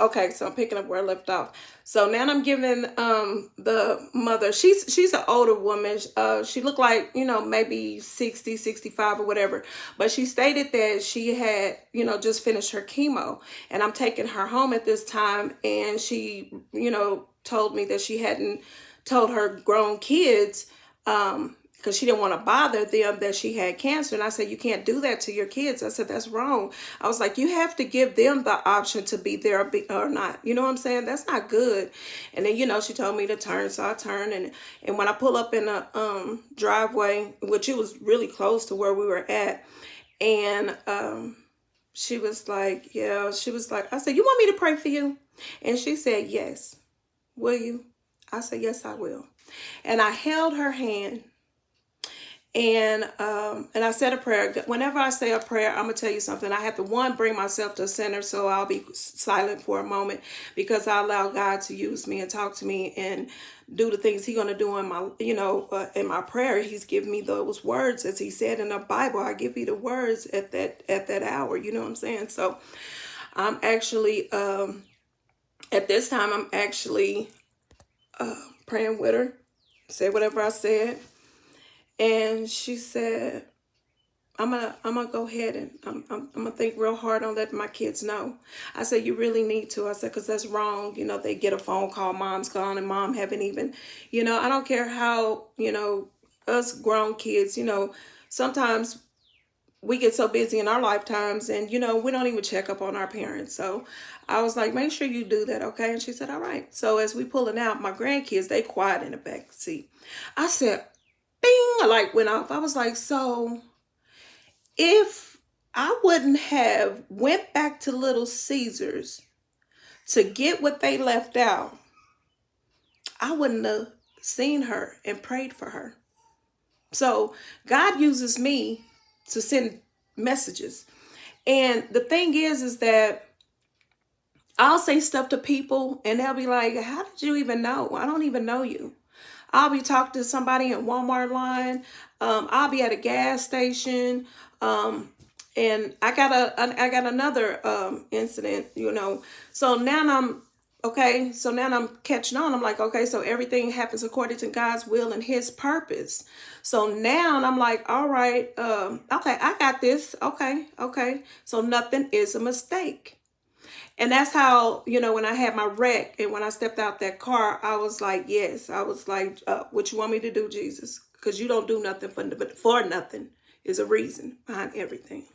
Okay, so I'm picking up where I left off. So now I'm giving the mother, she's an older woman. She looked like, maybe 60, 65 or whatever. But she stated that she had, just finished her chemo. And I'm taking her home at this time, and she, told me that she hadn't told her grown kids, because she didn't want to bother them, that she had cancer. And I said, you can't do that to your kids. I said, that's wrong. I was like, you have to give them the option to be there or not. You know what I'm saying? That's not good. And then, she told me to turn. So I turned. And when I pull up in a driveway, which it was really close to where we were at, and she was like, yeah, she was like, I said, you want me to pray for you? And she said, yes. Will you? I said, yes, I will. And I held her hand. And I said a prayer. Whenever I say a prayer, I'm gonna tell you something. I have to bring myself to center, so I'll be silent for a moment, because I allow God to use me and talk to me and do the things He's gonna do in my, in my prayer. He's given me those words, as He said in the Bible. I give you the words at that hour. You know what I'm saying? So I'm actually at this time I'm actually praying with her. Say whatever I said. And she said, I'm gonna go ahead and I'm gonna think real hard on letting my kids know. I said, you really need to. I said, because that's wrong. They get a phone call, mom's gone, and mom haven't even, I don't care how, us grown kids, sometimes we get so busy in our lifetimes, and, we don't even check up on our parents. So I was like, make sure you do that, okay? And she said, all right. So as we pulling out, my grandkids, they quiet in the back seat. I said, bing, a light went off. I was like, so if I wouldn't have went back to Little Caesars to get what they left out, I wouldn't have seen her and prayed for her. So God uses me to send messages. And the thing is that I'll say stuff to people and they'll be like, how did you even know? I don't even know you. I'll be talking to somebody in Walmart line. I'll be at a gas station. And I got another incident, So now I'm okay. So now I'm catching on. I'm like, okay, so everything happens according to God's will and His purpose. So now I'm like, all right, okay, I got this. Okay. So nothing is a mistake. And that's how, when I had my wreck and when I stepped out that car, I was like, yes. I was like, what you want me to do, Jesus? Because you don't do nothing for nothing. Is a reason behind everything.